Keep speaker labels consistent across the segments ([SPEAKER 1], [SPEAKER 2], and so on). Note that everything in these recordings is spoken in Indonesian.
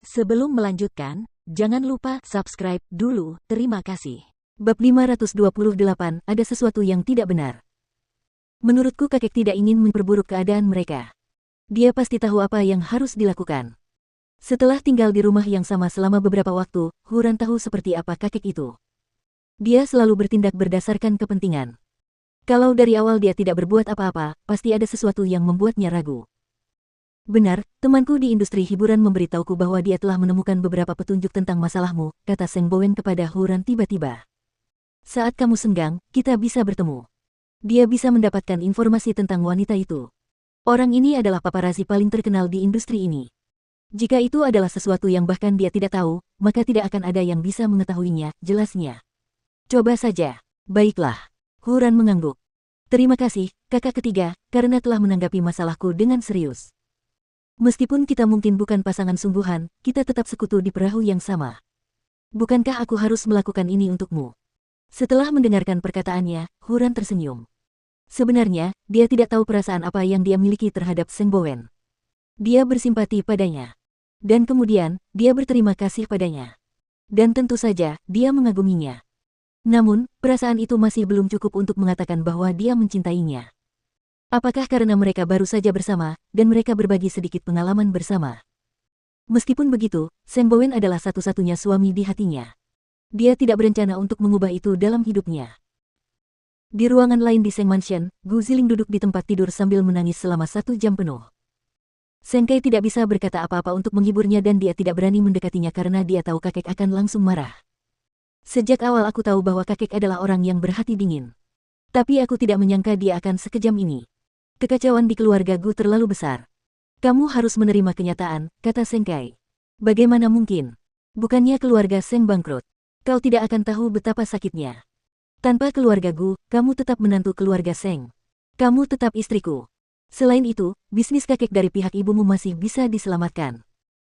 [SPEAKER 1] Sebelum melanjutkan, jangan lupa subscribe dulu, terima kasih.
[SPEAKER 2] Bab 528, ada sesuatu yang tidak benar. Menurutku kakek tidak ingin memperburuk keadaan mereka. Dia pasti tahu apa yang harus dilakukan. Setelah tinggal di rumah yang sama selama beberapa waktu, Huran tahu seperti apa kakek itu. Dia selalu bertindak berdasarkan kepentingan. Kalau dari awal dia tidak berbuat apa-apa, pasti ada sesuatu yang membuatnya ragu. Benar, temanku di industri hiburan memberitahuku bahwa dia telah menemukan beberapa petunjuk tentang masalahmu, kata Seng Bowen kepada Huran tiba-tiba. Saat kamu senggang, kita bisa bertemu. Dia bisa mendapatkan informasi tentang wanita itu. Orang ini adalah paparazi paling terkenal di industri ini. Jika itu adalah sesuatu yang bahkan dia tidak tahu, maka tidak akan ada yang bisa mengetahuinya, jelasnya. Coba saja. Baiklah. Huran mengangguk. Terima kasih, kakak ketiga, karena telah menanggapi masalahku dengan serius. Meskipun kita mungkin bukan pasangan sungguhan, kita tetap sekutu di perahu yang sama. Bukankah aku harus melakukan ini untukmu? Setelah mendengarkan perkataannya, Huran tersenyum. Sebenarnya, dia tidak tahu perasaan apa yang dia miliki terhadap Seng Bowen. Dia bersimpati padanya. Dan kemudian, dia berterima kasih padanya. Dan tentu saja, dia mengaguminya. Namun, perasaan itu masih belum cukup untuk mengatakan bahwa dia mencintainya. Apakah karena mereka baru saja bersama, dan mereka berbagi sedikit pengalaman bersama? Meskipun begitu, Seng Bowen adalah satu-satunya suami di hatinya. Dia tidak berencana untuk mengubah itu dalam hidupnya. Di ruangan lain di Seng Mansion, Gu Ziling duduk di tempat tidur sambil menangis selama 1 jam penuh. Seng Kai tidak bisa berkata apa-apa untuk menghiburnya dan dia tidak berani mendekatinya karena dia tahu kakek akan langsung marah. Sejak awal aku tahu bahwa kakek adalah orang yang berhati dingin. Tapi aku tidak menyangka dia akan sekejam ini. Kekacauan di keluarga Gu terlalu besar. Kamu harus menerima kenyataan, kata Seng Kai. Bagaimana mungkin? Bukannya keluarga Seng bangkrut. Kau tidak akan tahu betapa sakitnya. Tanpa keluarga Gu, kamu tetap menantu keluarga Seng. Kamu tetap istriku. Selain itu, bisnis kakek dari pihak ibumu masih bisa diselamatkan.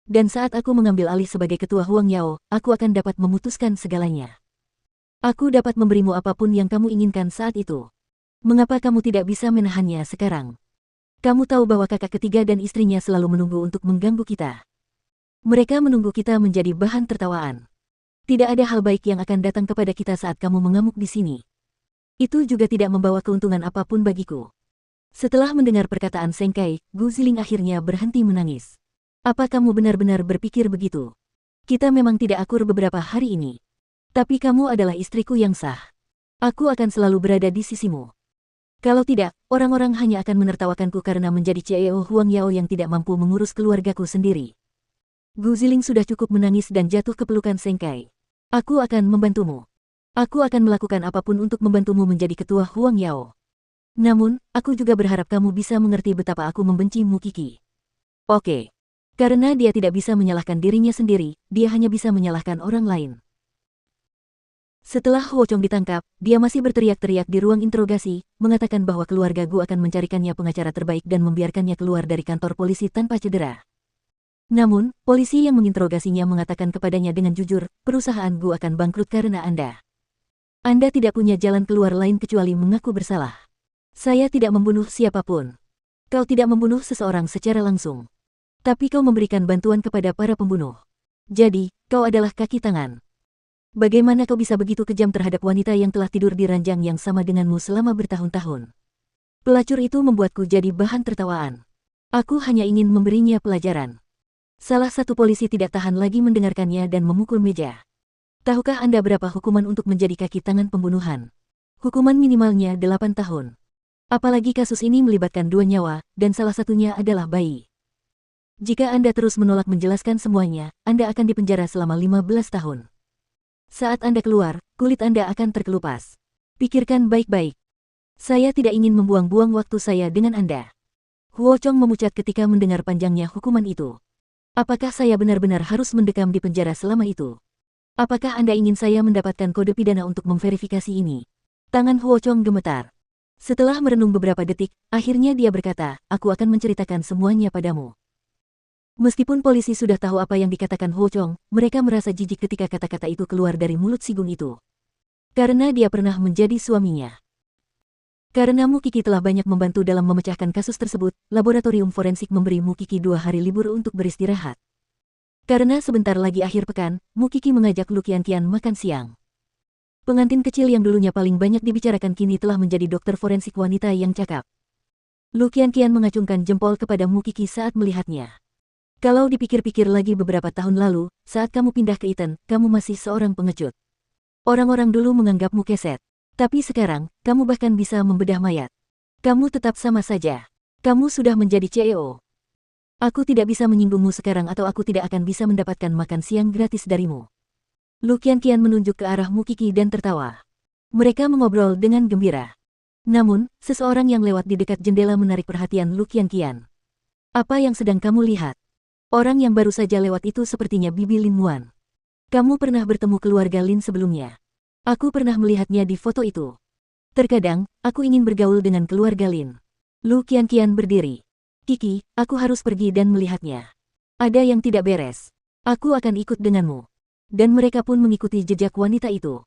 [SPEAKER 2] Dan saat aku mengambil alih sebagai ketua Huang Yao, aku akan dapat memutuskan segalanya. Aku dapat memberimu apapun yang kamu inginkan saat itu. Mengapa kamu tidak bisa menahannya sekarang? Kamu tahu bahwa kakak ketiga dan istrinya selalu menunggu untuk mengganggu kita. Mereka menunggu kita menjadi bahan tertawaan. Tidak ada hal baik yang akan datang kepada kita saat kamu mengamuk di sini. Itu juga tidak membawa keuntungan apapun bagiku. Setelah mendengar perkataan Seng Kai, Gu Ziling akhirnya berhenti menangis. Apa kamu benar-benar berpikir begitu? Kita memang tidak akur beberapa hari ini. Tapi kamu adalah istriku yang sah. Aku akan selalu berada di sisimu. Kalau tidak, orang-orang hanya akan menertawakanku karena menjadi CEO Huang Yao yang tidak mampu mengurus keluargaku sendiri. Gu Ziling sudah cukup menangis dan jatuh ke pelukan Seng Kai. Aku akan membantumu. Aku akan melakukan apapun untuk membantumu menjadi ketua Huang Yao. Namun, aku juga berharap kamu bisa mengerti betapa aku membenci Mu Qi. Oke. Karena dia tidak bisa menyalahkan dirinya sendiri, dia hanya bisa menyalahkan orang lain. Setelah Huo Chong ditangkap, dia masih berteriak-teriak di ruang interogasi, mengatakan bahwa keluarga Gu akan mencarikannya pengacara terbaik dan membiarkannya keluar dari kantor polisi tanpa cedera. Namun, polisi yang menginterogasinya mengatakan kepadanya dengan jujur, perusahaan Gu akan bangkrut karena Anda. Anda tidak punya jalan keluar lain kecuali mengaku bersalah. Saya tidak membunuh siapapun. Kau tidak membunuh seseorang secara langsung. Tapi kau memberikan bantuan kepada para pembunuh. Jadi, kau adalah kaki tangan. Bagaimana kau bisa begitu kejam terhadap wanita yang telah tidur di ranjang yang sama denganmu selama bertahun-tahun? Pelacur itu membuatku jadi bahan tertawaan. Aku hanya ingin memberinya pelajaran. Salah satu polisi tidak tahan lagi mendengarkannya dan memukul meja. Tahukah Anda berapa hukuman untuk menjadi kaki tangan pembunuhan? Hukuman minimalnya 8 tahun. Apalagi kasus ini melibatkan 2 nyawa, dan salah satunya adalah bayi. Jika Anda terus menolak menjelaskan semuanya, Anda akan dipenjara selama 15 tahun. Saat Anda keluar, kulit Anda akan terkelupas. Pikirkan baik-baik. Saya tidak ingin membuang-buang waktu saya dengan Anda. Huo Chong memucat ketika mendengar panjangnya hukuman itu. Apakah saya benar-benar harus mendekam di penjara selama itu? Apakah Anda ingin saya mendapatkan kode pidana untuk memverifikasi ini? Tangan Huo Chong gemetar. Setelah merenung beberapa detik, akhirnya dia berkata, aku akan menceritakan semuanya padamu. Meskipun polisi sudah tahu apa yang dikatakan Huo Chong, mereka merasa jijik ketika kata-kata itu keluar dari mulut si Gung itu. Karena dia pernah menjadi suaminya. Karena Mu Qi telah banyak membantu dalam memecahkan kasus tersebut, laboratorium forensik memberi Mu Qi 2 hari libur untuk beristirahat. Karena sebentar lagi akhir pekan, Mu Qi mengajak Lu Qianqian makan siang. Pengantin kecil yang dulunya paling banyak dibicarakan kini telah menjadi dokter forensik wanita yang cakap. Lu Qianqian mengacungkan jempol kepada Mu Qi saat melihatnya. Kalau dipikir-pikir lagi beberapa tahun lalu, saat kamu pindah ke Iten, kamu masih seorang pengecut. Orang-orang dulu menganggapmu keset. Tapi sekarang, kamu bahkan bisa membedah mayat. Kamu tetap sama saja. Kamu sudah menjadi CEO. Aku tidak bisa menyinggungmu sekarang atau aku tidak akan bisa mendapatkan makan siang gratis darimu. Lu Qianqian menunjuk ke arah Mu Qi dan tertawa. Mereka mengobrol dengan gembira. Namun, seseorang yang lewat di dekat jendela menarik perhatian Lu Qianqian. Apa yang sedang kamu lihat? Orang yang baru saja lewat itu sepertinya Bibi Lin Muan. Kamu pernah bertemu keluarga Lin sebelumnya. Aku pernah melihatnya di foto itu. Terkadang, aku ingin bergaul dengan keluarga Lin. Lu Qianqian berdiri. Qi, aku harus pergi dan melihatnya. Ada yang tidak beres. Aku akan ikut denganmu. Dan mereka pun mengikuti jejak wanita itu.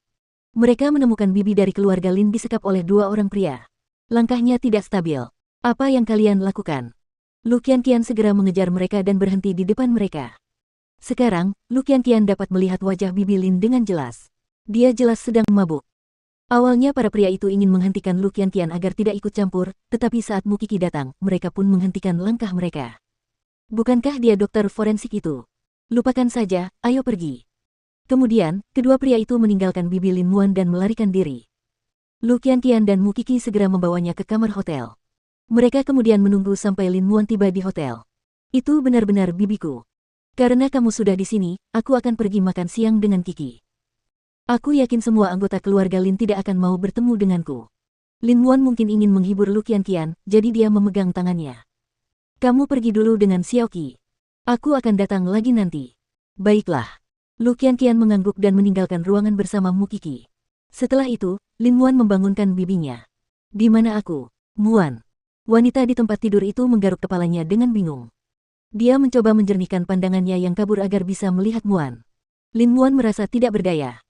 [SPEAKER 2] Mereka menemukan bibi dari keluarga Lin disekap oleh dua orang pria. Langkahnya tidak stabil. Apa yang kalian lakukan? Lu Qianqian segera mengejar mereka dan berhenti di depan mereka. Sekarang, Lu Qianqian dapat melihat wajah bibi Lin dengan jelas. Dia jelas sedang mabuk. Awalnya para pria itu ingin menghentikan Lu Qianqian agar tidak ikut campur, tetapi saat Mu Qi datang, mereka pun menghentikan langkah mereka. Bukankah dia dokter forensik itu? Lupakan saja, ayo pergi. Kemudian, kedua pria itu meninggalkan bibi Lin Muan dan melarikan diri. Lu Qianqian dan Mu Qi segera membawanya ke kamar hotel. Mereka kemudian menunggu sampai Lin Muan tiba di hotel. Itu benar-benar bibiku. Karena kamu sudah di sini, aku akan pergi makan siang dengan Qi. Aku yakin semua anggota keluarga Lin tidak akan mau bertemu denganku. Lin Muan mungkin ingin menghibur Lu Qianqian, jadi dia memegang tangannya. Kamu pergi dulu dengan Xiao Qi. Aku akan datang lagi nanti. Baiklah. Lu Qianqian mengangguk dan meninggalkan ruangan bersama Mu Qi. Setelah itu, Lin Muan membangunkan bibinya. Di mana aku? Muan. Wanita di tempat tidur itu menggaruk kepalanya dengan bingung. Dia mencoba menjernihkan pandangannya yang kabur agar bisa melihat Muan. Lin Muan merasa tidak berdaya.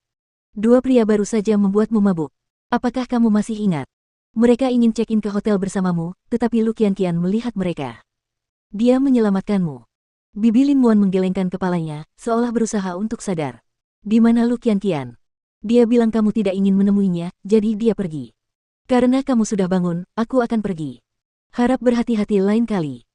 [SPEAKER 2] Dua pria baru saja membuatmu mabuk. Apakah kamu masih ingat? Mereka ingin check-in ke hotel bersamamu, tetapi Lu Qianqian melihat mereka. Dia menyelamatkanmu. Bibi Lin Muan menggelengkan kepalanya, seolah berusaha untuk sadar. Di mana Lu Qianqian? Dia bilang kamu tidak ingin menemuinya, jadi dia pergi. Karena kamu sudah bangun, aku akan pergi. Harap berhati-hati lain kali.